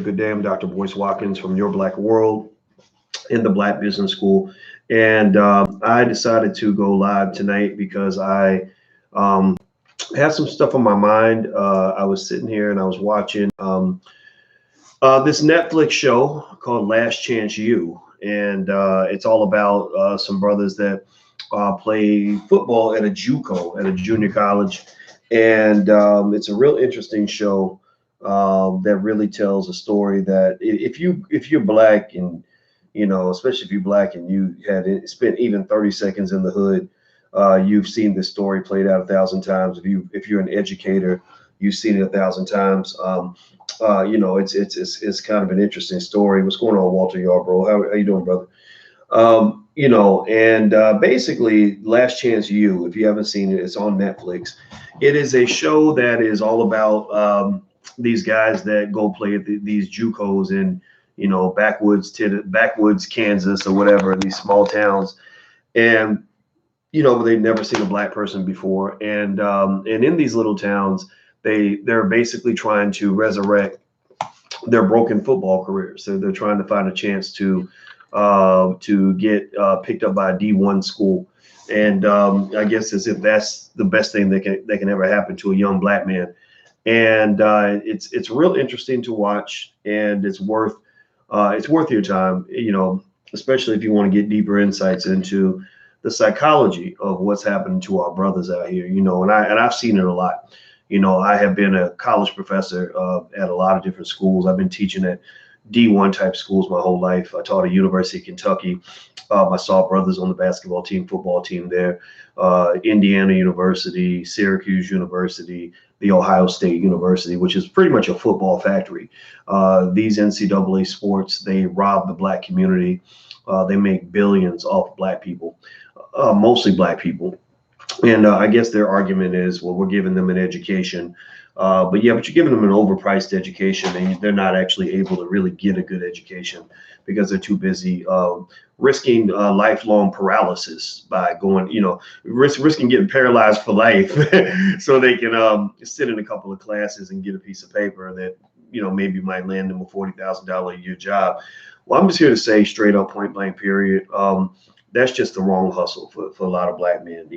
Good day. I'm Dr. Boyce Watkins from Your Black World in the Black Business School. And I decided to go live tonight because I had some stuff on my mind. I was sitting here and I was watching this Netflix show called Last Chance U. And it's all about some brothers that play football at a JUCO, at a junior college. And it's a real interesting show that really tells a story that if you're black and especially if you're black and you had spent even 30 seconds in the hood, you've seen this story played out 1,000 times. If you're an educator, you've seen it 1,000 times. It's kind of an interesting story. What's going on, Walter Yarbrough? How you doing, brother? Basically, Last Chance U, if you haven't seen it, it's on Netflix. It is a show that is all about these guys that go play at these JUCOs in, backwoods Kansas or whatever, these small towns. And, they've never seen a black person before. And in these little towns, they're basically trying to resurrect their broken football careers. So they're trying to find a chance to get picked up by a D1 school. And I guess as if that's the best thing that can ever happen to a young black man. And it's real interesting to watch, and it's worth your time, especially if you want to get deeper insights into the psychology of what's happening to our brothers out here, and I've seen it a lot. I have been a college professor at a lot of different schools. I've been teaching at D1 type schools my whole life. I taught at University of Kentucky. I saw brothers on the basketball team, football team there, Indiana University, Syracuse University, the Ohio State University, which is pretty much a football factory. These NCAA sports, they rob the black community. They make billions off black people, mostly black people. And I guess their argument is, well, we're giving them an education. But you're giving them an overpriced education, and they're not actually able to really get a good education because they're too busy risking lifelong paralysis by going, risking getting paralyzed for life so they can sit in a couple of classes and get a piece of paper that, maybe might land them a $40,000 a year job. Well, I'm just here to say straight up, point blank, period. That's just the wrong hustle for a lot of black men.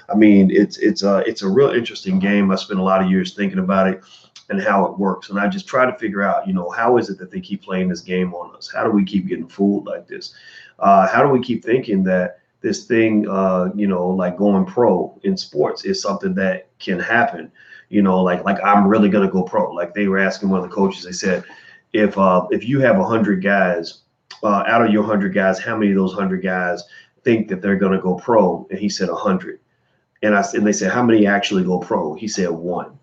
I mean, it's a real interesting game. I spent a lot of years thinking about it and how it works. And I just try to figure out, how is it that they keep playing this game on us? How do we keep getting fooled like this? How do we keep thinking that this thing, like going pro in sports is something that can happen? Like I'm really going to go pro. Like they were asking one of the coaches, they said, if you have 100 guys, out of your 100 guys, how many of those 100 guys think that they're going to go pro? And he said 100. And they said, how many actually go pro? He said 1.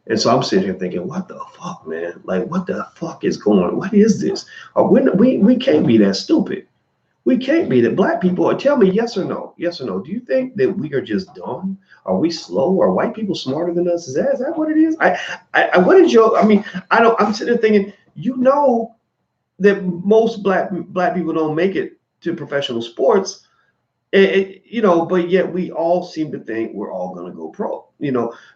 And so I'm sitting here thinking, what the fuck, man? Like, what the fuck is going on? What is this? We can't be that stupid. We can't be that. Black people, tell me yes or no. Yes or no. Do you think that we are just dumb? Are we slow? Are white people smarter than us? Is that what it is? I'm sitting there thinking, that most black people don't make it to professional sports, but yet we all seem to think we're all going to go pro,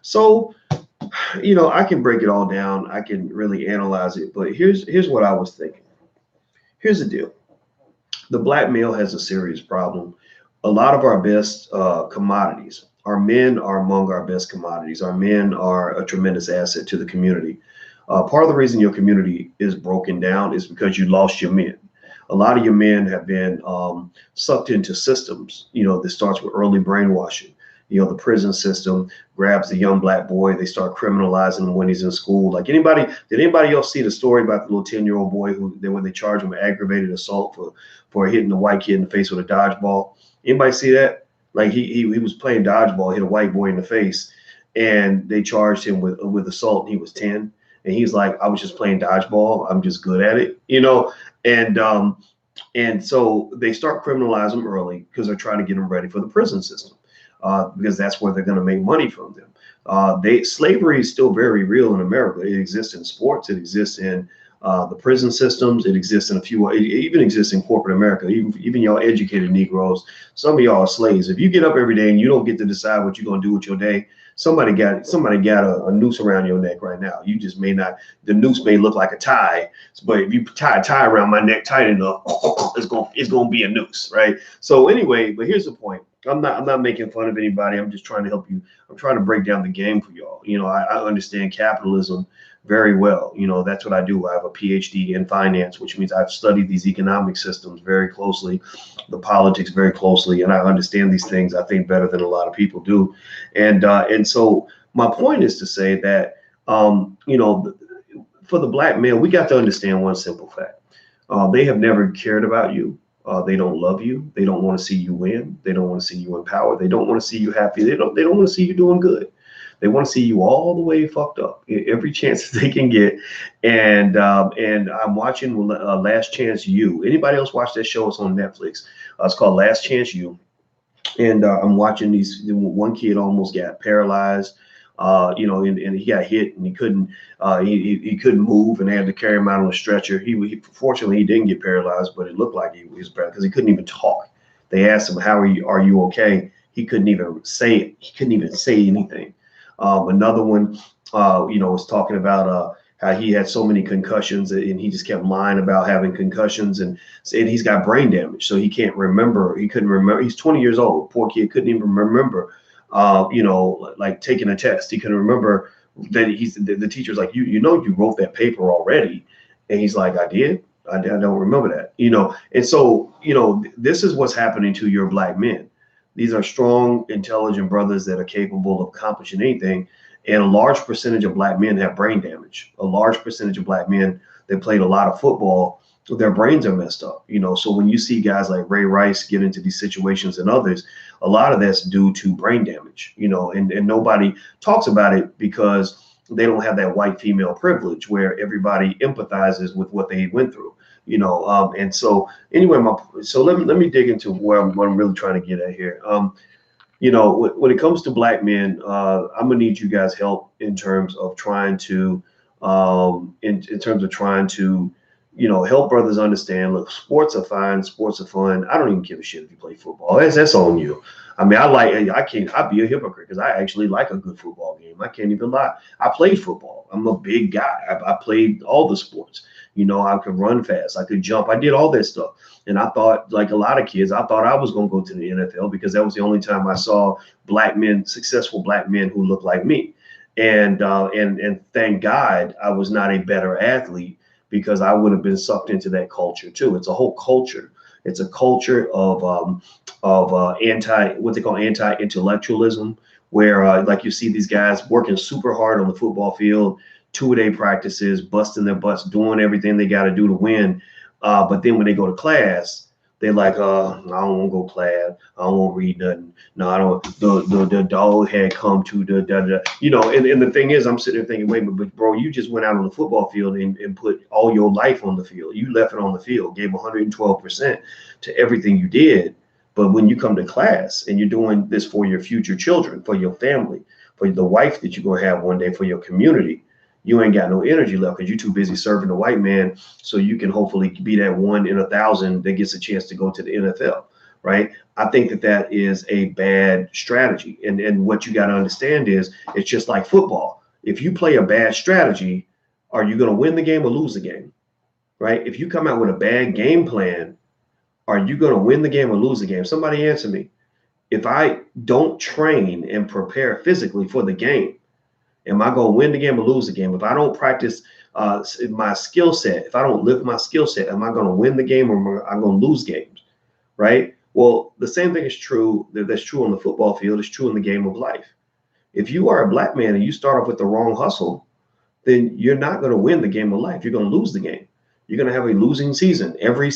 So, I can break it all down. I can really analyze it, but here's what I was thinking. Here's the deal. The black male has a serious problem. A lot of our best commodities, our men are among our best commodities. Our men are a tremendous asset to the community. Part of the reason your community is broken down is because you lost your men. A lot of your men have been sucked into systems, that starts with early brainwashing. The prison system grabs the young black boy. They start criminalizing him when he's in school. Like did anybody else see the story about the little 10-year-old boy when they charged him with aggravated assault for hitting a white kid in the face with a dodgeball? Anybody see that? Like he was playing dodgeball, hit a white boy in the face, and they charged him with assault. And he was 10. And he's like, I was just playing dodgeball. I'm just good at it, and so they start criminalizing them early because they're trying to get them ready for the prison system, because that's where they're going to make money from them. Slavery is still very real in America. It exists in sports. It exists in the prison systems. It exists in it even exists in corporate America. Even y'all educated Negroes, some of y'all are slaves. If you get up every day and you don't get to decide what you're going to do with your day, somebody got a noose around your neck right now. You just may not, the noose may look like a tie, but if you tie a tie around my neck tight enough, it's gonna be a noose, right? So anyway, but here's the point. I'm not making fun of anybody. I'm just trying to help you. I'm trying to break down the game for y'all. I understand capitalism very well. That's what I do. I have a PhD in finance, which means I've studied these economic systems very closely, the politics very closely, and I understand these things, I think, better than a lot of people do. And so my point is to say that for the black male, we got to understand one simple fact. They have never cared about you. They don't love you. They don't want to see you win. They don't want to see you in power. They don't want to see you happy. They don't want to see you doing good. They want to see you all the way fucked up every chance that they can get. And I'm watching Last Chance U. Anybody else watch that show? It's on Netflix. It's called Last Chance U. And I'm watching these. One kid almost got paralyzed. And he got hit and he couldn't move, and they had to carry him out on a stretcher. He fortunately he didn't get paralyzed, but it looked like he was paralyzed because he couldn't even talk. They asked him, "How are you? Are you okay?" He couldn't even say it. He couldn't even say anything. Another one, was talking about how he had so many concussions and he just kept lying about having concussions, and he's got brain damage, so he can't remember. He couldn't remember. He's 20 years old. Poor kid couldn't even remember. Like taking a test. He couldn't remember that the teacher's like, you wrote that paper already, and he's like, I did. I don't remember that. And so this is what's happening to your black men. These are strong, intelligent brothers that are capable of accomplishing anything. And a large percentage of black men have brain damage. A large percentage of black men that played a lot of football, their brains are messed up. So when you see guys like Ray Rice get into these situations and others, a lot of that's due to brain damage, and nobody talks about it because they don't have that white female privilege where everybody empathizes with what they went through. And so anyway, let me dig into what I'm really trying to get at here. When it comes to black men, I'm gonna need you guys' help in terms of trying to, help brothers understand. Look, sports are fine, sports are fun. I don't even give a shit if you play football. That's on you. I mean, I'd be a hypocrite because I actually like a good football game. I can't even lie. I played football. I'm a big guy. I played all the sports. I could run fast. I could jump. I did all that stuff. And I thought, like a lot of kids, I thought I was going to go to the NFL because that was the only time I saw black men, successful black men who looked like me. And thank God I was not a better athlete, because I would have been sucked into that culture too. It's a whole culture. It's a culture of what they call anti-intellectualism, where like you see these guys working super hard on the football field, 2-a-day practices, busting their butts, doing everything they got to do to win. But then when they go to class, they're like, I don't want to go class. I don't want to read nothing. No, I don't. The dog had come to and the thing is, I'm sitting there thinking, wait, but bro, you just went out on the football field and put all your life on the field. You left it on the field, gave 112% to everything you did. But when you come to class and you're doing this for your future children, for your family, for the wife that you're going to have one day, for your community, you ain't got no energy left because you're too busy serving the white man so you can hopefully be that 1 in 1,000 that gets a chance to go to the NFL, right? I think that is a bad strategy. And what you got to understand is it's just like football. If you play a bad strategy, are you going to win the game or lose the game, right? If you come out with a bad game plan, are you going to win the game or lose the game? Somebody answer me. If I don't train and prepare physically for the game, am I going to win the game or lose the game? If I don't practice my skill set, if I don't lift my skill set, am I going to win the game or am I going to lose games, right? Well, the same thing is true. That's true on the football field. It's true in the game of life. If you are a black man and you start off with the wrong hustle, then you're not going to win the game of life. You're going to lose the game. You're going to have a losing season, every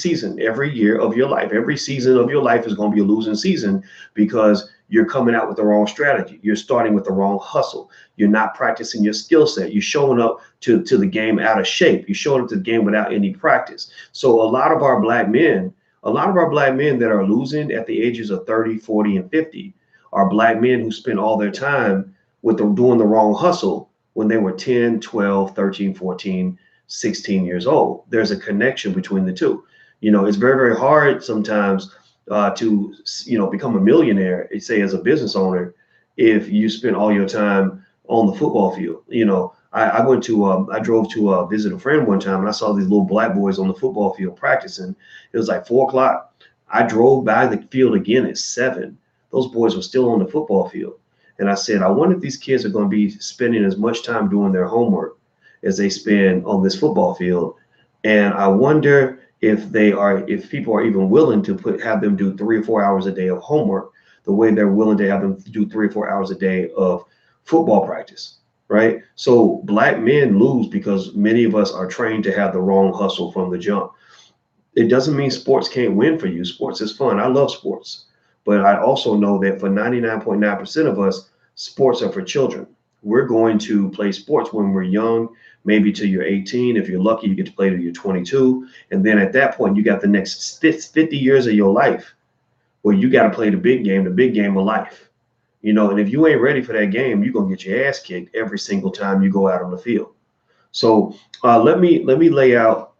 year of your life. Every season of your life is going to be a losing season because you're coming out with the wrong strategy. You're starting with the wrong hustle. You're not practicing your skill set. You're showing up to the game out of shape. You're showing up to the game without any practice. So a lot of our black men that are losing at the ages of 30, 40, and 50 are black men who spend all their time doing the wrong hustle when they were 10, 12, 13, 14, 16 years old. There's a connection between the two. It's very, very hard sometimes to become a millionaire, say as a business owner, if you spend all your time on the football field. I drove to visit a friend one time, and I saw these little black boys on the football field practicing. It was like 4 o'clock. I drove by the field again at 7. Those boys were still on the football field. And I said, I wonder if these kids are going to be spending as much time doing their homework as they spend on this football field. And I wonder if people are even willing to have them do 3 or 4 hours a day of homework the way they're willing to have them do 3 or 4 hours a day of football practice, right? So black men lose because many of us are trained to have the wrong hustle from the jump. It doesn't mean sports can't win for you. Sports is fun. I love sports. But I also know that for 99.9% of us, sports are for children. We're going to play sports when we're young, maybe till you're 18. If you're lucky, you get to play till you're 22. And then at that point, you got the next 50 years of your life where you got to play the big game of life. And if you ain't ready for that game, you're going to get your ass kicked every single time you go out on the field. So let me lay out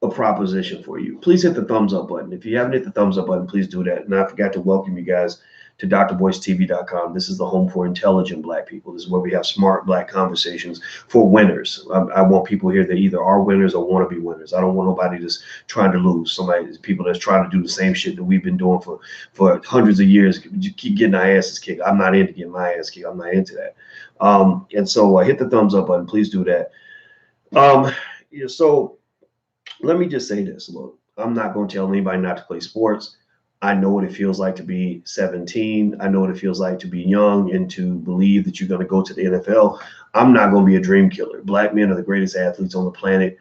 a proposition for you. Please hit the thumbs up button. If you haven't hit the thumbs up button, please do that. And I forgot to welcome you guys to drboycetv.com. This is the home for intelligent black people. This is where we have smart black conversations for winners. I want people here that either are winners or want to be winners. I don't want nobody just trying to lose. People that's trying to do the same shit that we've been doing for hundreds of years, keep getting our asses kicked. I'm not into getting my ass kicked. I'm not into that. And so hit the thumbs up button. Please do that. So let me just say this. Look, I'm not going to tell anybody not to play sports. I know what it feels like to be 17. I know what it feels like to be young and to believe that you're going to go to the NFL. I'm not going to be a dream killer. Black men are the greatest athletes on the planet.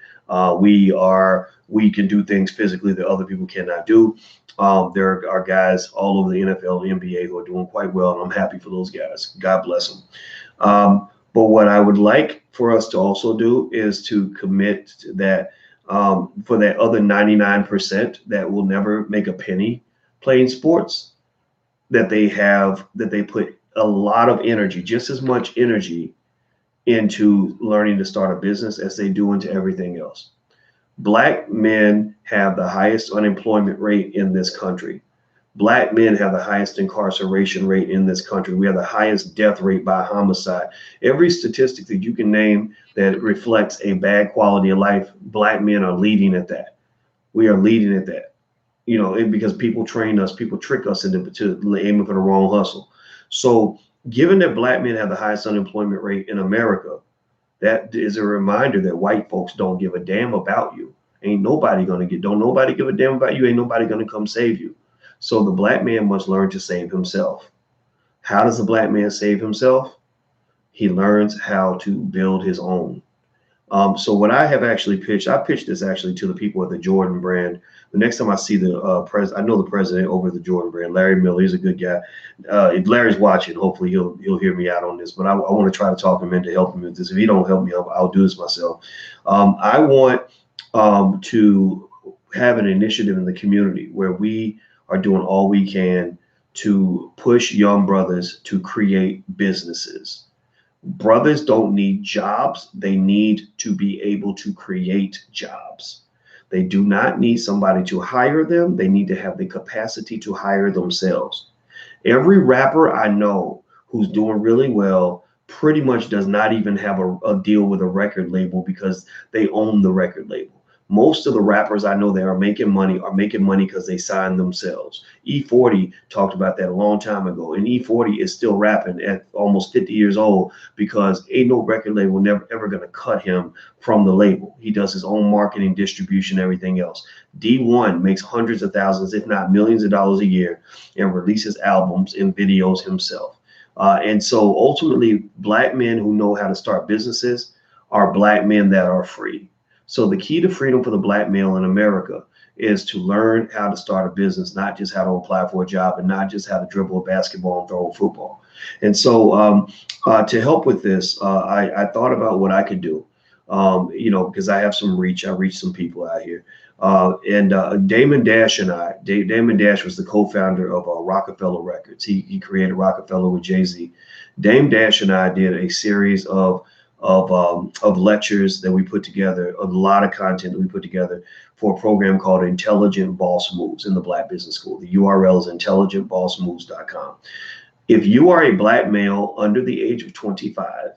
We can do things physically that other people cannot do. There are guys all over the NFL, the NBA who are doing quite well, and I'm happy for those guys. God bless them. But what I would like for us to also do is to commit that for that other 99% that will never make a penny playing sports, that they put a lot of energy, just as much energy into learning to start a business as they do into everything else. Black men have the highest unemployment rate in this country. Black men have the highest incarceration rate in this country. We have the highest death rate by homicide. Every statistic that you can name that reflects a bad quality of life, black men are leading at that. We are leading at that. Because people train us, people trick us into aiming for the wrong hustle. So given that black men have the highest unemployment rate in America, that is a reminder that white folks don't give a damn about you. Don't nobody give a damn about you. Ain't nobody going to come save you. So the black man must learn to save himself. How does the black man save himself? He learns how to build his own. So what I have actually pitched, I pitched this actually to the people at the Jordan brand. The next time I see the president, I know the president over the Jordan brand, Larry Miller. He's a good guy. If Larry's watching, hopefully he'll hear me out on this. But I want to try to talk him into helping me with this. If he don't help me, I'll do this myself. I want to have an initiative in the community where we are doing all we can to push young brothers to create businesses. Brothers don't need jobs. They need to be able to create jobs. They do not need somebody to hire them. They need to have the capacity to hire themselves. Every rapper I know who's doing really well pretty much does not even have a deal with a record label because they own the record label. Most of the rappers I know that are making money because they signed themselves. E40 talked about that a long time ago, and E40 is still rapping at almost 50 years old because ain't no record label never ever gonna cut him from the label. He does his own marketing, distribution, everything else. D1 makes hundreds of thousands, if not millions of dollars a year, and releases albums and videos himself. And so ultimately, black men who know how to start businesses are black men that are free. So the key to freedom for the black male in America is to learn how to start a business, not just how to apply for a job and not just how to dribble a basketball and throw a football. And so to help with this, I thought about what I could do, because I have some reach. I reach some people out here. Damon Dash and Damon Dash was the co-founder of Rockefeller Records. He created Rockefeller with Jay-Z. Dame Dash and I did a series of lectures that we put together, a lot of content that we put together for a program called Intelligent Boss Moves in the Black Business School. The URL is intelligentbossmoves.com. If you are a black male under the age of 25,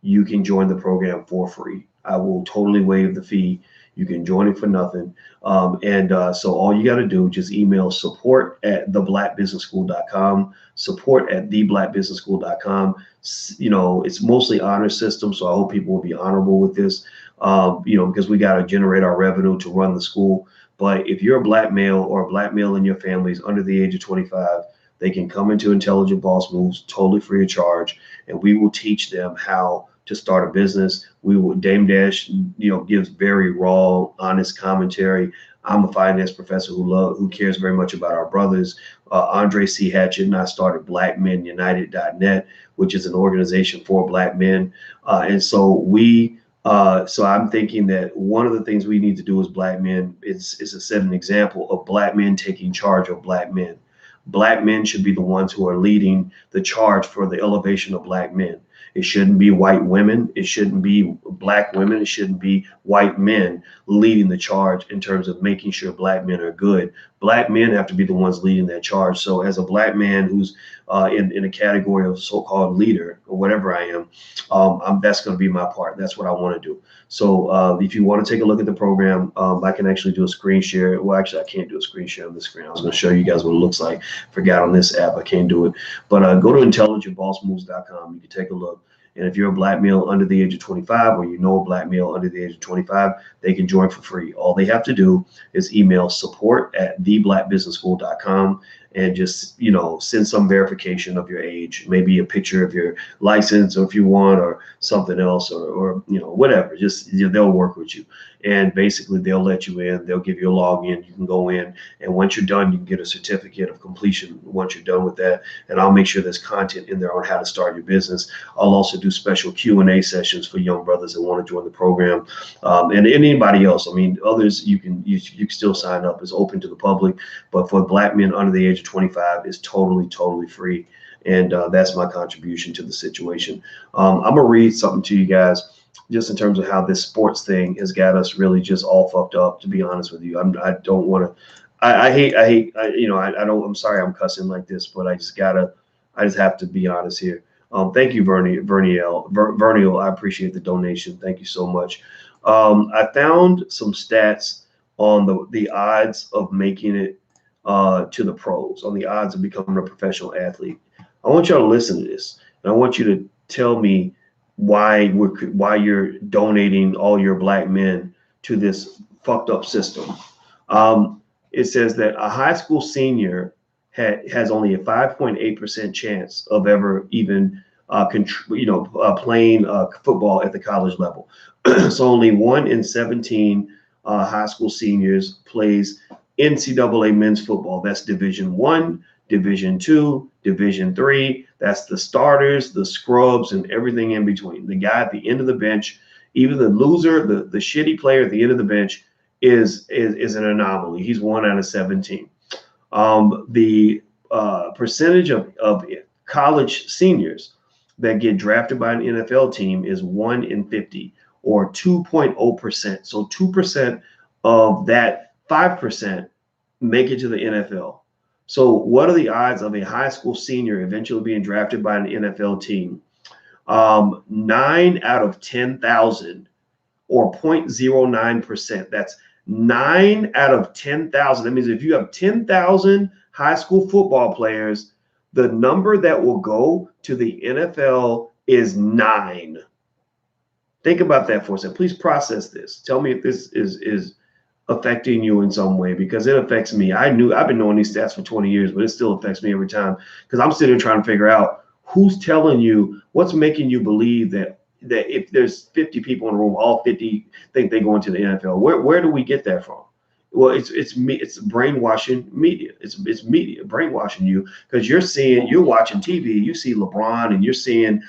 you can join the program for free. I will totally waive the fee. You can join it for nothing. So all you got to do, just email support@theblackbusinessschool.com, support@theblackbusinessschool.com. It's mostly honor system, so I hope people will be honorable with this, because we got to generate our revenue to run the school. But if you're a black male or a black male in your family is under the age of 25, they can come into Intelligent Boss Moves totally free of charge, and we will teach them how to start a business. We will Dame Dash, gives very raw, honest commentary. I'm a finance professor who cares very much about our brothers. Andre C. Hatchett and I started BlackMenUnited.net, which is an organization for black men. So I'm thinking that one of the things we need to do as black men is to set an example of black men taking charge of black men. Black men should be the ones who are leading the charge for the elevation of black men. It shouldn't be white women. It shouldn't be black women. It shouldn't be white men leading the charge in terms of making sure black men are good. Black men have to be the ones leading that charge. So as a black man who's in a category of so-called leader or whatever I am, that's going to be my part. That's what I want to do. So if you want to take a look at the program, I can actually do a screen share. Well, actually, I can't do a screen share on the screen. I was going to show you guys what it looks like. Forgot on this app, I can't do it. But go to intelligentbossmoves.com. You can take a look. And if you're a black male under the age of 25, or you know a black male under the age of 25, they can join for free. All they have to do is email support@theblackbusinessschool.com and just, send some verification of your age, maybe a picture of your license, or if you want, or something else, or whatever. Just they'll work with you, and basically they'll let you in. They'll give you a login. You can go in, and once you're done, you can get a certificate of completion once you're done with that. And I'll make sure there's content in there on how to start your business. I'll also do special Q&A sessions for young brothers that want to join the program, and anybody else. I mean, others you can still sign up. It's open to the public, but for black men under the age of 25, it's totally free. And that's my contribution to the situation. I'm gonna read something to you guys, just in terms of how this sports thing has got us really just all fucked up. To be honest with you, I don't want to. I'm sorry I'm cussing like this, but I just have to be honest here. Thank you, Verniel. I appreciate the donation. Thank you so much. I found some stats on the odds of making it to the pros, on the odds of becoming a professional athlete. I want y'all to listen to this, and I want you to tell me why you're donating all your black men to this fucked up system. It says that a high school senior has only a 5.8% chance of ever even playing football at the college level. So only 1 in 17 high school seniors plays NCAA men's football. That's Division I, Division II, Division III. That's the starters, the scrubs, and everything in between. The guy at the end of the bench, even the loser, the shitty player at the end of the bench is an anomaly. He's 1 out of 17. The percentage of college seniors that get drafted by an NFL team is 1 in 50, or 2.0%. So 2% of that 5% make it to the NFL. So what are the odds of a high school senior eventually being drafted by an NFL team? 9 out of 10,000, or 0.09%. That's 9 out of 10,000. That means if you have 10,000 high school football players, the number that will go to the NFL is 9. Think about that for a second. Please process this. Tell me if this is affecting you in some way, because it affects me. I've been knowing these stats for 20 years, but it still affects me every time, because I'm sitting there trying to figure out who's telling you, what's making you believe that if there's 50 people in the room, all 50 think they go into the NFL. Where do we get that from? Well, it's brainwashing media. It's media brainwashing you, because you're watching TV. You see LeBron, and you're seeing,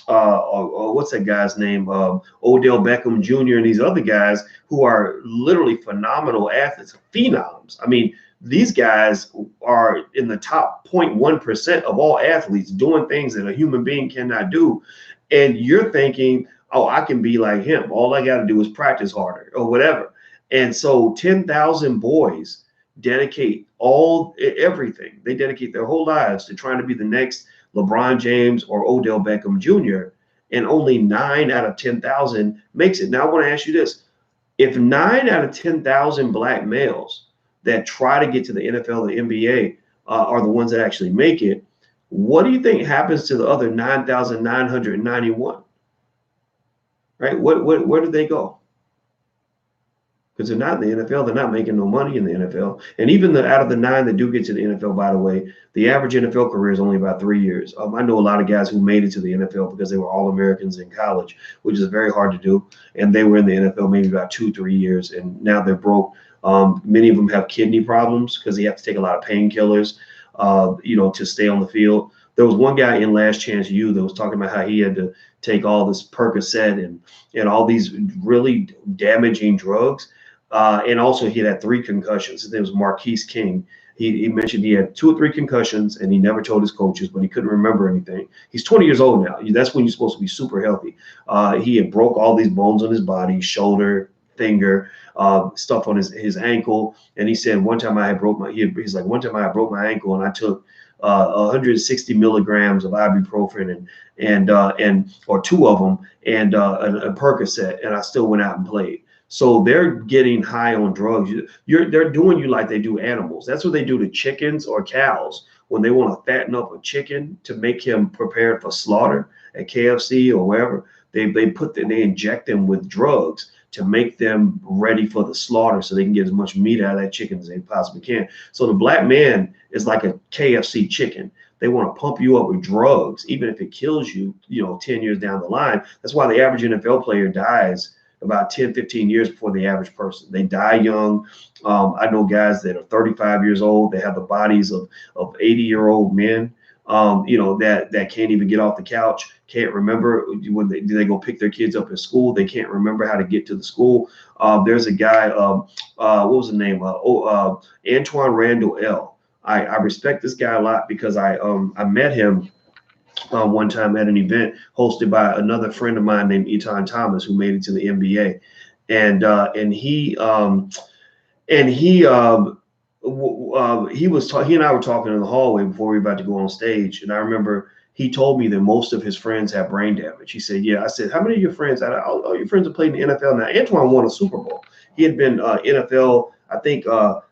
what's that guy's name? Odell Beckham Jr. and these other guys who are literally phenomenal athletes, phenoms. I mean, these guys are in the top 0.1% of all athletes, doing things that a human being cannot do. And you're thinking, oh, I can be like him. All I got to do is practice harder or whatever. And so 10,000 boys dedicate everything. They dedicate their whole lives to trying to be the next LeBron James or Odell Beckham Jr., and only 9 out of 10,000 makes it. Now I want to ask you this: if 9 out of 10,000 black males that try to get to the NFL or the NBA are the ones that actually make it, what do you think happens to the other 9,991? Right? Where do they go? Because they're not in the NFL. They're not making no money in the NFL. And even out of the 9 that do get to the NFL, by the way, the average NFL career is only about 3 years. I know a lot of guys who made it to the NFL because they were All-Americans in college, which is very hard to do. And they were in the NFL maybe about 2-3 years, and now they're broke. Many of them have kidney problems because they have to take a lot of painkillers, to stay on the field. There was one guy in Last Chance U that was talking about how he had to take all this Percocet and all these really damaging drugs. And also he had 3 concussions. His name was Marquise King. He mentioned he had 2 or 3 concussions, and he never told his coaches, but he couldn't remember anything. He's 20 years old now. That's when you're supposed to be super healthy. He had broke all these bones on his body, shoulder, finger, stuff on his ankle. And he said one time I had broke my, he's like, one time I broke my ankle and I took 160 milligrams of ibuprofen and or 2 of them and a Percocet, and I still went out and played. So they're getting high on drugs. They're doing you like they do animals. That's what they do to chickens or cows when they want to fatten up a chicken to make him prepared for slaughter at KFC or wherever. They inject them with drugs to make them ready for the slaughter so they can get as much meat out of that chicken as they possibly can. So the black man is like a KFC chicken. They want to pump you up with drugs, even if it kills you, 10 years down the line. That's why the average NFL player dies about 10, 15 years before the average person. They die young. I know guys that are 35 years old. They have the bodies of 80-year-old men, that can't even get off the couch, can't remember when they go pick their kids up at school. They can't remember how to get to the school. There's a guy, what was the name? Antoine Randall L. I respect this guy a lot because I met him one time at an event hosted by another friend of mine named Etan Thomas, who made it to the NBA, he and I were talking in the hallway before we were about to go on stage, and I remember he told me that most of his friends have brain damage. He said, "Yeah." I said, "How many of your friends? All your friends have played in the NFL now." Antoine won a Super Bowl. He had been NFL, I think, like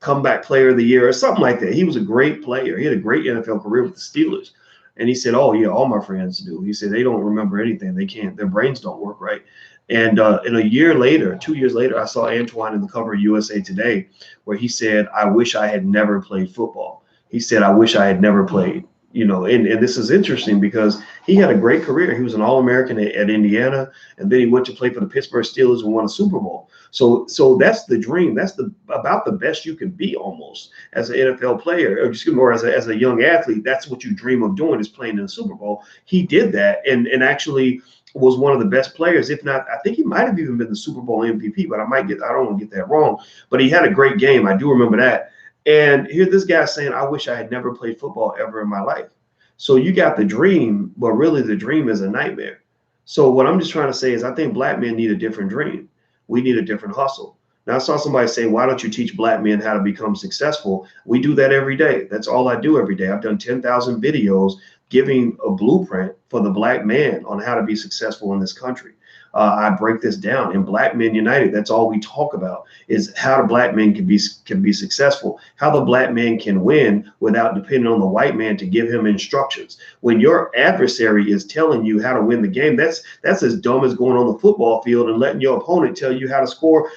comeback player of the year or something like that. He was a great player. He had a great NFL career with the Steelers. And he said, "Oh yeah, all my friends do." He said, "They don't remember anything. They can't. Their brains don't work right." And a year later, 2 years later, I saw Antoine in the cover of USA Today, where he said, "I wish I had never played football." He said, "I wish I had never played." And this is interesting because he had a great career. He was an All-American at Indiana, and then he went to play for the Pittsburgh Steelers and won a Super Bowl. So that's the dream. That's about the best you can be almost as an NFL player, or as a young athlete. That's what you dream of doing, is playing in the Super Bowl. He did that and actually was one of the best players. If not, I think he might have even been the Super Bowl MVP, but I don't want to get that wrong. But he had a great game. I do remember that. And here this guy saying, "I wish I had never played football ever in my life." So you got the dream, but really the dream is a nightmare. So what I'm just trying to say is I think black men need a different dream. We need a different hustle. Now I saw somebody say, "Why don't you teach black men how to become successful?" We do that every day. That's all I do every day. I've done 10,000 videos giving a blueprint for the black man on how to be successful in this country. I break this down in Black Men United. That's all we talk about, is how the black men can be successful, how the black man can win without depending on the white man to give him instructions. When your adversary is telling you how to win the game, that's as dumb as going on the football field and letting your opponent tell you how to score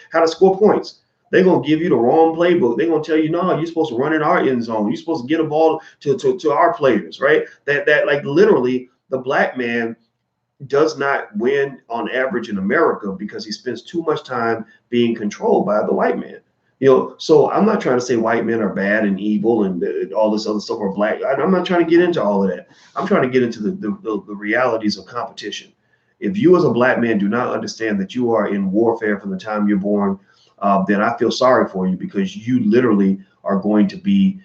points. They're going to give you the wrong playbook. They're going to tell you, "No, you're supposed to run in our end zone. You're supposed to get a ball to our players," right? That like literally the black man does not win on average in America because he spends too much time being controlled by the white man. So I'm not trying to say white men are bad and evil and all this other stuff, or black. I'm not trying to get into all of that. I'm trying to get into the realities of competition. If you as a black man do not understand that you are in warfare from the time you're born, then I feel sorry for you, because you literally are going to be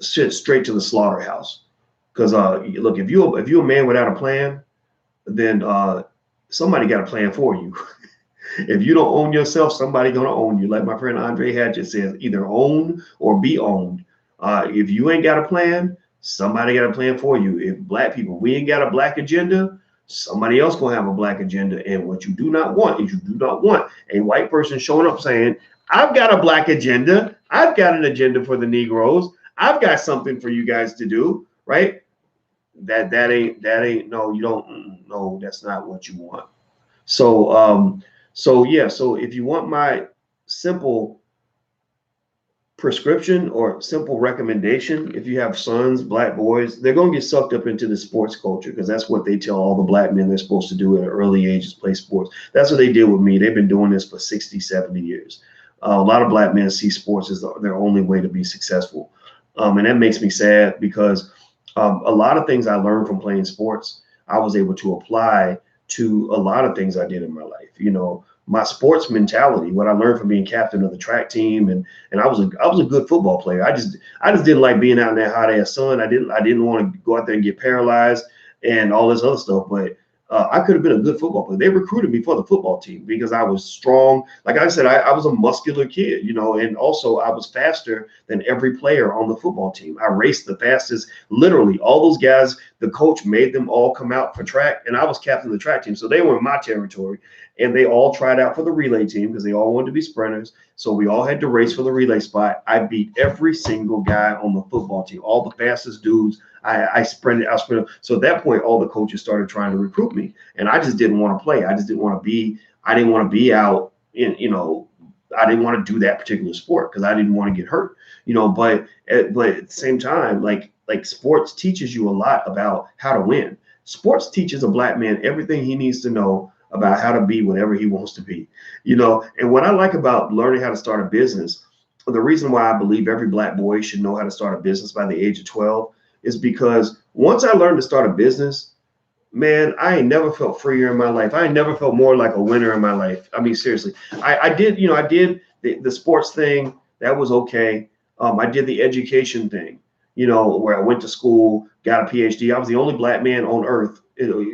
sent straight to the slaughterhouse. Because look, if you're a man without a plan, then somebody got a plan for you. If you don't own yourself, somebody gonna own you. Like my friend Andre Hatchett says, either own or be owned. If you ain't got a plan, somebody got a plan for you. If black people, we ain't got a black agenda, somebody else gonna have a black agenda. And what you do not want is you do not want a white person showing up saying, I've got a black agenda. I've got an agenda for the Negroes. I've got something for you guys to do, right? That ain't no, you don't, no, that's not what you want. So if you want my simple prescription or simple recommendation, if you have sons, black boys, they're going to get sucked up into the sports culture because that's what they tell all the black men they're supposed to do at an early age is play sports. That's what they did with me. They've been doing this for 60, 70 years. A lot of black men see sports as their only way to be successful. And that makes me sad because a lot of things I learned from playing sports, I was able to apply to a lot of things I did in my life. You know, my sports mentality, what I learned from being captain of the track team, and I was a good football player. I just didn't like being out in that hot ass sun. I didn't want to go out there and get paralyzed and all this other stuff. But I could have been a good football player. They recruited me for the football team because I was strong. Like I said, I was a muscular kid, you know, and also I was faster than every player on the football team. I raced the fastest, literally all those guys. The coach made them all come out for track, and I was captain of the track team. So they were in my territory, and they all tried out for the relay team because they all wanted to be sprinters. So we all had to race for the relay spot. I beat every single guy on the football team, all the fastest dudes. I sprinted. So at that point, all the coaches started trying to recruit me, and I just didn't want to play. I just didn't want to be. I didn't want to be out in, you know, I didn't want to do that particular sport because I didn't want to get hurt, you know. But at the same time, like sports teaches you a lot about how to win. Sports teaches a black man everything he needs to know about how to be whatever he wants to be, you know. And what I like about learning how to start a business, the reason why I believe every black boy should know how to start a business by the age of 12 is because once I learned to start a business, man, I ain't never felt freer in my life. I ain't never felt more like a winner in my life. I mean, seriously, I did, you know, I did the sports thing. That was okay. I did the education thing, you know, where I went to school, got a PhD. I was the only black man on earth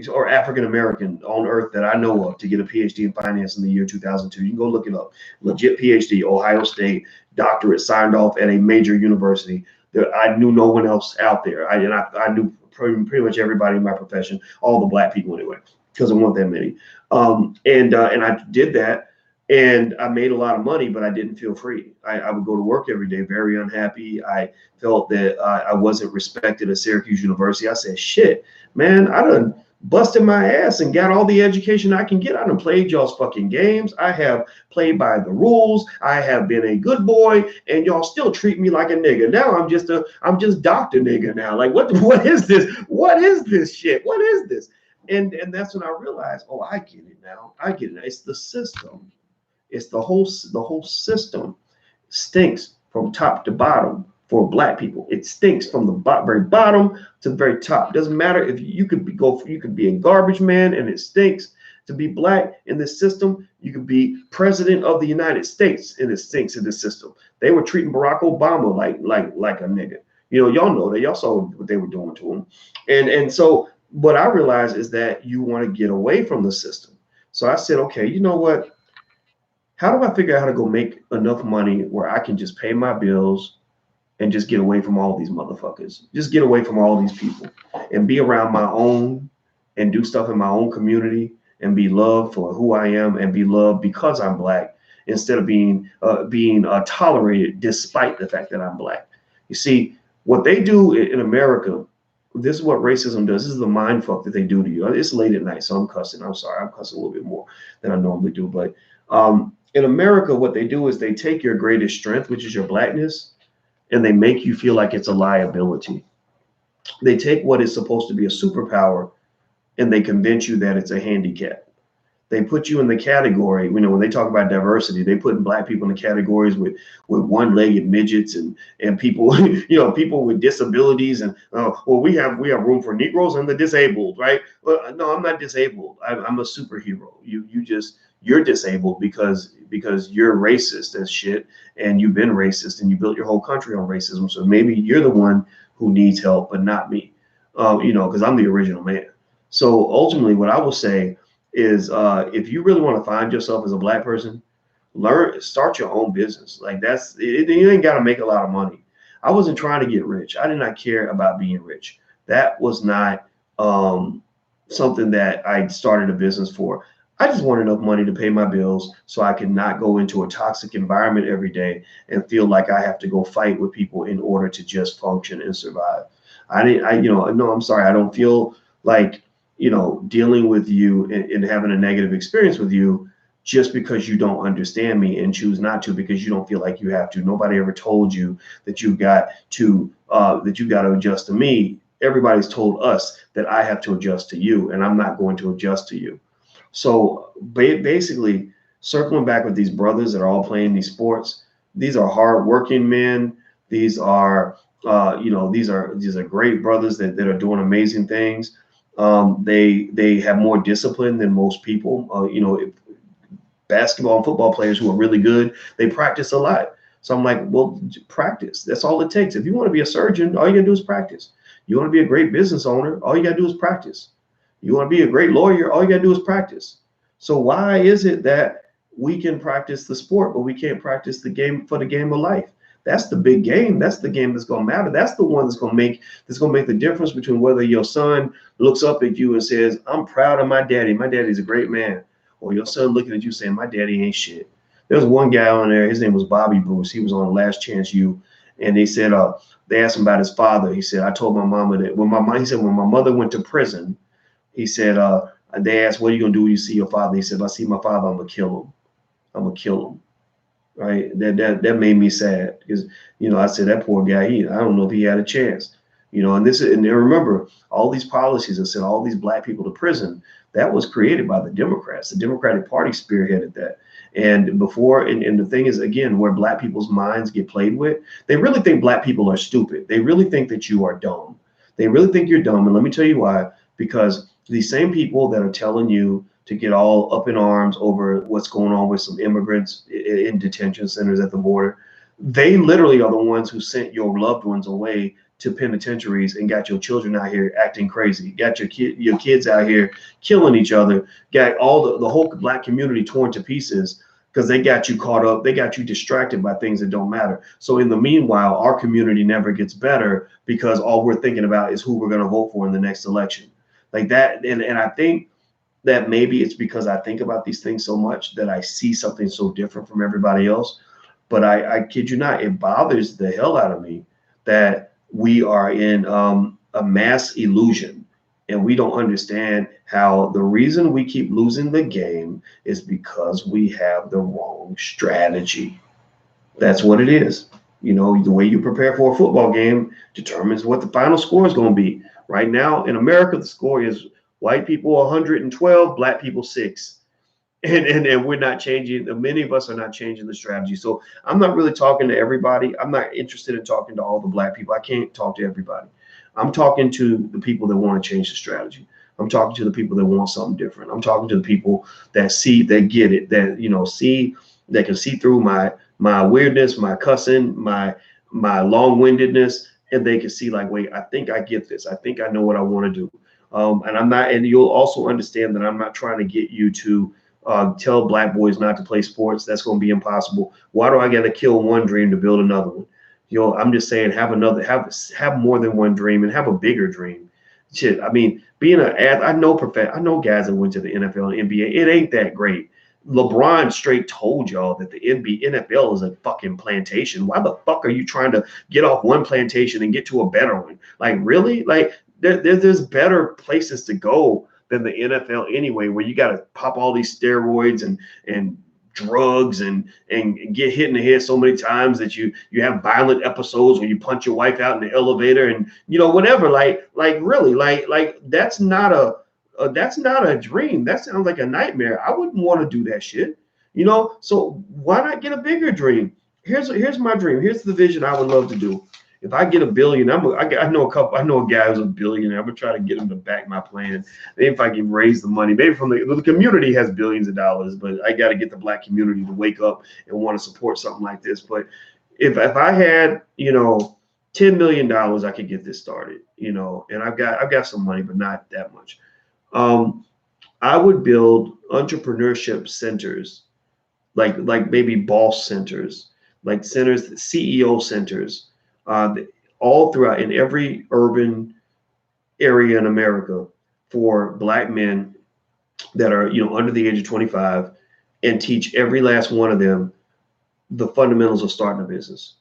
or African-American on earth that I know of to get a PhD in finance in the year 2002. You can go look it up. Legit PhD, Ohio State, doctorate signed off at a major university. I knew no one else out there. I knew pretty much everybody in my profession, all the black people anyway, because there weren't that many. And I did that, and I made a lot of money, but I didn't feel free. I would go to work every day, very unhappy. I felt that I wasn't respected at Syracuse University. I said, shit, man, I done busted my ass and got all the education I can get. I done played y'all's fucking games. I have played by the rules. I have been a good boy, and y'all still treat me like a nigga. Now I'm just Dr. Nigga now. Like, what is this? What is this shit? What is this? And that's when I realized, oh, I get it now. I get it. It's the system. It's the whole system stinks from top to bottom for black people. It stinks from the very bottom to the very top. Doesn't matter if you could be a garbage man and it stinks to be black in this system. You could be president of the United States and it stinks in this system. They were treating Barack Obama like a nigga. You know, y'all know that. Y'all saw what they were doing to him. And so what I realized is that you want to get away from the system. So I said, okay, you know what? How do I figure out how to go make enough money where I can just pay my bills and just get away from all these motherfuckers, just get away from all these people and be around my own and do stuff in my own community and be loved for who I am and be loved because I'm black instead of being tolerated despite the fact that I'm black. You see, what they do in America, this is what racism does. This is the mind fuck that they do to you. It's late at night, so I'm cussing. I'm sorry. I'm cussing a little bit more than I normally do. But in America, what they do is they take your greatest strength, which is your blackness, and they make you feel like it's a liability. They take what is supposed to be a superpower and they convince you that it's a handicap. They put you in the category, you know, when they talk about diversity, they put black people in the categories with one-legged midgets and people, you know, people with disabilities and, well, we have room for Negroes and the disabled, right? Well, no, I'm not disabled. I'm a superhero. You're disabled because you're racist as shit and you've been racist and you built your whole country on racism. So maybe you're the one who needs help, but not me, you know, because I'm the original man. So ultimately what I will say is if you really want to find yourself as a black person, start your own business. Like that's it, you ain't got to make a lot of money. I wasn't trying to get rich. I did not care about being rich. That was not something that I started a business for. I just want enough money to pay my bills so I can not go into a toxic environment every day and feel like I have to go fight with people in order to just function and survive. I didn't, I, you know, no, I'm sorry. I don't feel like, dealing with you and having a negative experience with you just because you don't understand me and choose not to because you don't feel like you have to. Nobody ever told you that you got to adjust to me. Everybody's told us that I have to adjust to you, and I'm not going to adjust to you. So basically, circling back with these brothers that are all playing these sports, these are hardworking men. These are, these are great brothers that are doing amazing things. They have more discipline than most people. Basketball and football players who are really good, they practice a lot. So I'm like, well, practice. That's all it takes. If you want to be a surgeon, all you gotta do is practice. You want to be a great business owner, all you gotta do is practice. You want to be a great lawyer, all you gotta do is practice. So why is it that we can practice the sport, but we can't practice the game for the game of life? That's the big game. That's the game that's gonna matter. That's the one that's gonna make the difference between whether your son looks up at you and says, I'm proud of my daddy. My daddy's a great man. Or your son looking at you saying, my daddy ain't shit. There was one guy on there, his name was Bobby Bruce. He was on Last Chance U. And they asked him about his father. He said, I told my mama that when my mother went to prison, he said, they asked, what are you gonna do when you see your father? He said, if I see my father, I'm gonna kill him. I'm gonna kill him. Right. That made me sad because, I said that poor guy, I don't know if he had a chance. And remember all these policies that sent all these black people to prison, that was created by the Democrats. The Democratic Party spearheaded that. And the thing is, again, where black people's minds get played with, they really think black people are stupid. They really think that you are dumb. They really think you're dumb. And let me tell you why, because these same people that are telling you to get all up in arms over what's going on with some immigrants in detention centers at the border, they literally are the ones who sent your loved ones away to penitentiaries and got your children out here acting crazy, got your kids out here killing each other, got all the whole black community torn to pieces because they got you caught up, they got you distracted by things that don't matter. So in the meanwhile, our community never gets better because all we're thinking about is who we're going to vote for in the next election. Like that, and I think that maybe it's because I think about these things so much that I see something so different from everybody else. But I kid you not, it bothers the hell out of me that we are in a mass illusion and we don't understand how the reason we keep losing the game is because we have the wrong strategy. That's what it is. The way you prepare for a football game determines what the final score is going to be. Right now in America, the score is white people 112, black people 6. And we're not changing. Many of us are not changing the strategy. So I'm not really talking to everybody. I'm not interested in talking to all the black people. I can't talk to everybody. I'm talking to the people that want to change the strategy. I'm talking to the people that want something different. I'm talking to the people that get it, that can see through my weirdness, my cussing, my long-windedness, and they can see like, wait, I think I get this. I think I know what I want to do. And you'll also understand that I'm not trying to get you to tell black boys not to play sports. That's going to be impossible. Why do I got to kill one dream to build another one? I'm just saying, have more than one dream and have a bigger dream. Shit, I mean, I know guys that went to the NFL and NBA. It ain't that great. LeBron straight told y'all that the NFL is a fucking plantation. Why the fuck are you trying to get off one plantation and get to a better one? Like, really? Like, there's better places to go than the NFL anyway, where you got to pop all these steroids and drugs and get hit in the head so many times that you have violent episodes where you punch your wife out in the elevator and whatever. Like really, like that's not a dream. That sounds like a nightmare. I wouldn't want to do that shit. So why not get a bigger dream? Here's my dream. Here's the vision I would love to do. If I get $1 billion, I know a guy who's a billionaire. I'm gonna try to get him to back my plan. Maybe if I can raise the money, maybe from the community has billions of dollars, but I got to get the black community to wake up and want to support something like this. But if I had $10 million, I could get this started. And I've got some money, but not that much. I would build entrepreneurship centers, like maybe boss centers, like centers, CEO centers, uh, all throughout in every urban area in America for Black men that are under the age of 25, and teach every last one of them the fundamentals of starting a business.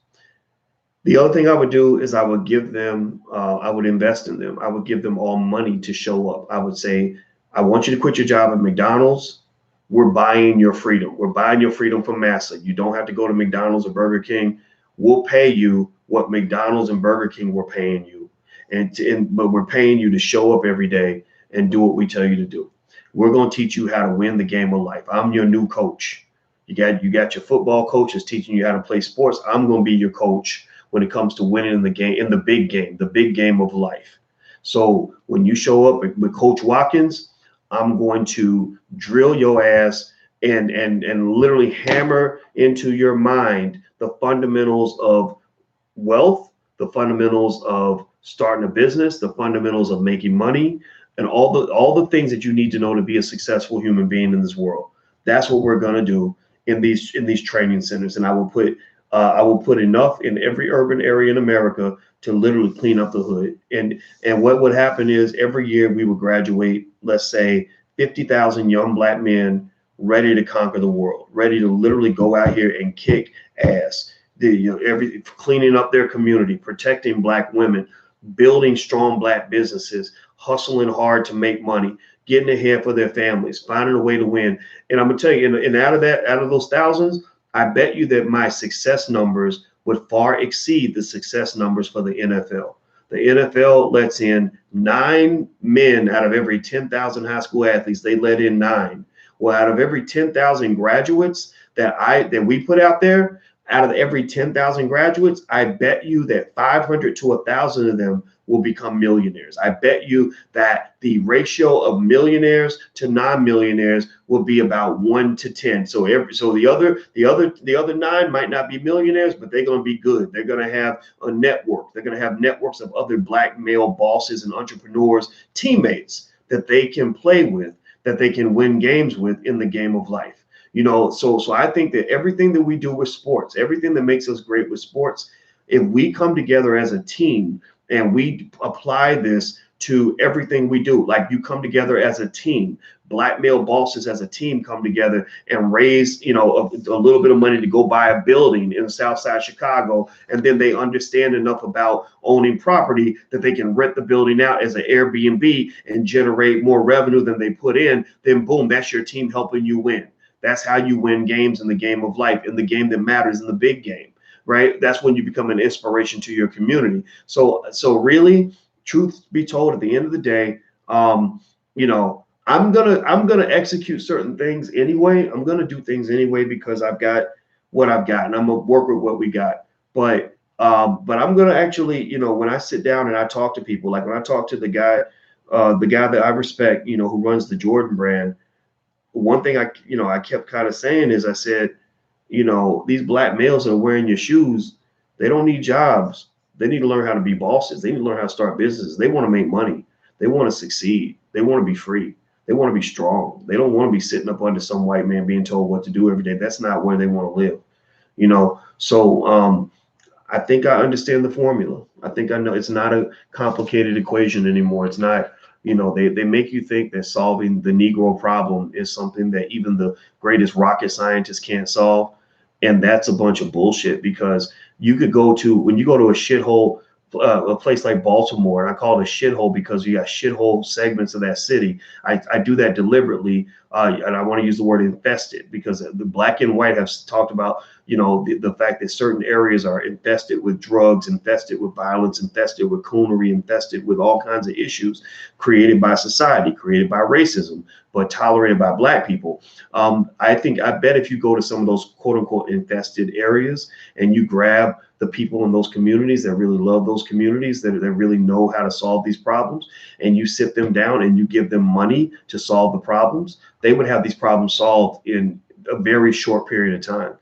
The other thing I would do is I would give them, I would invest in them. I would give them all money to show up. I would say, I want you to quit your job at McDonald's. We're buying your freedom. We're buying your freedom from Massa. You don't have to go to McDonald's or Burger King. We'll pay you what McDonald's and Burger King were paying you. But we're paying you to show up every day and do what we tell you to do. We're going to teach you how to win the game of life. I'm your new coach. You got your football coaches teaching you how to play sports. I'm going to be your coach when it comes to winning in the game, in the big game of life. So when you show up with Coach Watkins, I'm going to drill your ass and literally hammer into your mind the fundamentals of wealth, the fundamentals of starting a business, the fundamentals of making money, and all the things that you need to know to be a successful human being in this world. That's what we're going to do in these training centers, and I will put enough in every urban area in America to literally clean up the hood. And what would happen is every year we would graduate, let's say, 50,000 young Black men ready to conquer the world, ready to literally go out here and kick ass. Every cleaning up their community, protecting Black women, building strong Black businesses, hustling hard to make money, getting ahead for their families, finding a way to win. And I'm gonna tell you, and out of those thousands, I bet you that my success numbers would far exceed the success numbers for the NFL. The NFL lets in 9 men out of every 10,000 high school athletes. They let in 9. Well, out of every 10,000 graduates that we put out there, out of every 10,000 graduates, I bet you that 500 to 1,000 of them will become millionaires. I bet you that the ratio of millionaires to non-millionaires will be about 1 to 10. So the other 9 might not be millionaires, but they're going to be good. They're going to have a network. They're going to have networks of other Black male bosses and entrepreneurs, teammates that they can play with, that they can win games with in the game of life. So I think that everything that we do with sports, everything that makes us great with sports, if we come together as a team and we apply this to everything we do, like you come together as a team, Black male bosses as a team come together and raise, a little bit of money to go buy a building in South Side Chicago, and then they understand enough about owning property that they can rent the building out as an Airbnb and generate more revenue than they put in. Then boom, that's your team helping you win. That's how you win games in the game of life, in the game that matters, in the big game, right? That's when you become an inspiration to your community. So really, truth be told, at the end of the day, I'm gonna execute certain things anyway. I'm gonna do things anyway because I've got what I've got, and I'm gonna work with what we got. But I'm gonna actually, when I sit down and I talk to people, like when I talk to the guy that I respect, who runs the Jordan brand. One thing I kept kind of saying is I said, these Black males that are wearing your shoes, they don't need jobs. They need to learn how to be bosses. They need to learn how to start businesses. They want to make money. They want to succeed. They want to be free. They want to be strong. They don't want to be sitting up under some white man being told what to do every day. That's not where they want to live. So I think I understand the formula. I think I know it's not a complicated equation anymore. It's not, they make you think that solving the Negro problem is something that even the greatest rocket scientists can't solve. And that's a bunch of bullshit, because when you go to a shithole, a place like Baltimore, and I call it a shithole because you got shithole segments of that city. I do that deliberately, and I want to use the word infested, because the Black and white have talked about, the fact that certain areas are infested with drugs, infested with violence, infested with coonery, infested with all kinds of issues created by society, created by racism, but tolerated by Black people. I bet if you go to some of those quote unquote infested areas and you grab the people in those communities that really love those communities, that really know how to solve these problems, and you sit them down and you give them money to solve the problems, they would have these problems solved in a very short period of time.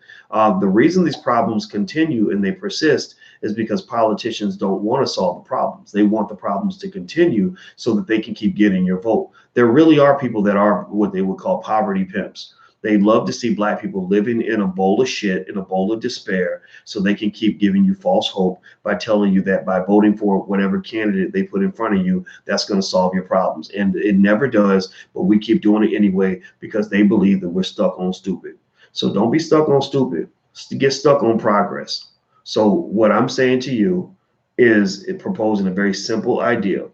The reason these problems continue and they persist is because politicians don't want to solve the problems. They want the problems to continue so that they can keep getting your vote. There really are people that are what they would call poverty pimps. They love to see black people living in a bowl of shit, in a bowl of despair, so they can keep giving you false hope by telling you that by voting for whatever candidate they put in front of you, that's going to solve your problems. And it never does, but we keep doing it anyway because they believe that we're stuck on stupid. So don't be stuck on stupid. Get stuck on progress. So what I'm saying to you is proposing a very simple idea.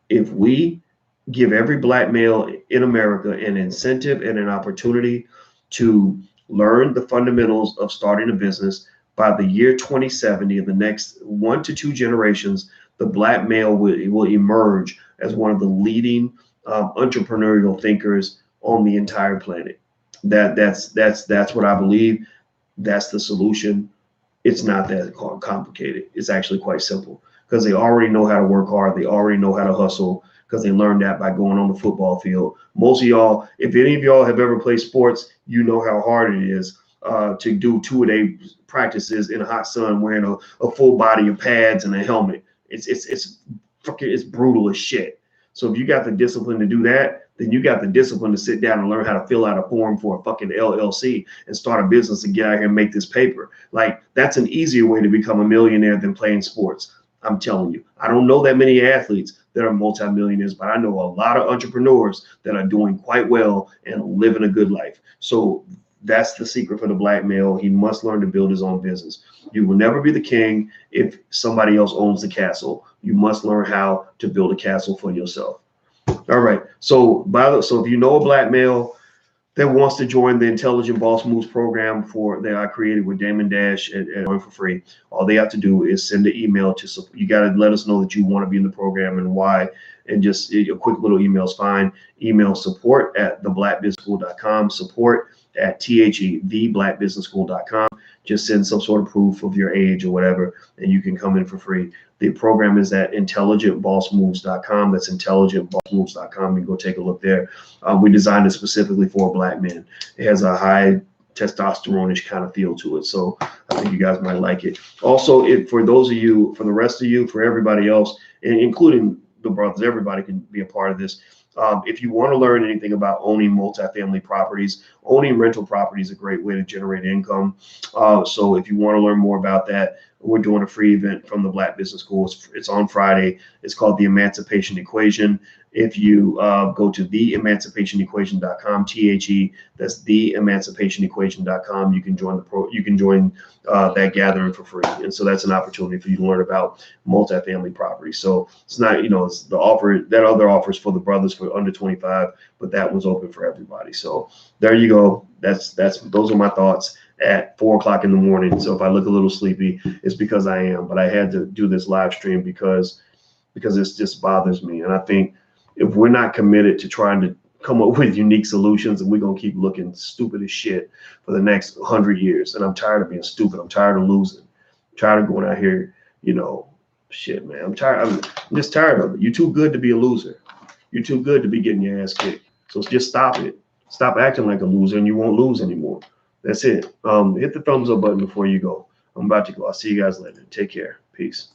If we give every black male in America an incentive and an opportunity to learn the fundamentals of starting a business, by the year 2070, in the next 1 to 2 generations, the black male will emerge as one of the leading entrepreneurial thinkers on the entire planet. That's what I believe. That's the solution. It's not that complicated. It's actually quite simple because they already know how to work hard. They already know how to hustle because they learned that by going on the football field. Most of y'all, if any of y'all have ever played sports, you know how hard it is to do 2-a-day practices in a hot sun wearing a full body of pads and a helmet. It's brutal as shit. So if you got the discipline to do that, then you got the discipline to sit down and learn how to fill out a form for a fucking LLC and start a business and get out here and make this paper. Like, that's an easier way to become a millionaire than playing sports. I'm telling you, I don't know that many athletes that are multimillionaires, but I know a lot of entrepreneurs that are doing quite well and living a good life. So that's the secret for the black male. He must learn to build his own business. You will never be the king if somebody else owns the castle. You must learn how to build a castle for yourself. All right. So if you know a black male that wants to join the Intelligent Boss Moves program that I created with Damon Dash and for free, all they have to do is send an email to, you got to let us know that you want to be in the program and why, and just a quick little email is fine. Email support@theblackbusinessschool.com, theblackbusinessschool.com. Just send some sort of proof of your age or whatever, and you can come in for free. The program is at intelligentbossmoves.com. That's intelligentbossmoves.com. You can go take a look there. We designed it specifically for black men. It has a high testosterone-ish kind of feel to it. So I think you guys might like it. Also, for those of you, for the rest of you, for everybody else, including the brothers, everybody can be a part of this. If you want to learn anything about owning multifamily properties, owning rental properties is a great way to generate income. So if you want to learn more about that, we're doing a free event from the Black Business School. It's on Friday. It's called The Emancipation Equation. If you go to theemancipationequation.com, that's theemancipationequation.com, you can join that gathering for free. And so that's an opportunity for you to learn about multifamily property. So it's not, it's the offer, that other offers for the brothers for under 25, but that one's open for everybody. So there you go. Those are my thoughts at 4 o'clock in the morning. So if I look a little sleepy, it's because I am, but I had to do this live stream because it just bothers me. And I think if we're not committed to trying to come up with unique solutions, and we're going to keep looking stupid as shit for the next 100 years. And I'm tired of being stupid. I'm tired of losing. I'm tired of going out here, shit, man. I'm tired. I'm just tired of it. You're too good to be a loser. You're too good to be getting your ass kicked. So just stop it. Stop acting like a loser and you won't lose anymore. That's it. Hit the thumbs up button before you go. I'm about to go. I'll see you guys later. Take care. Peace.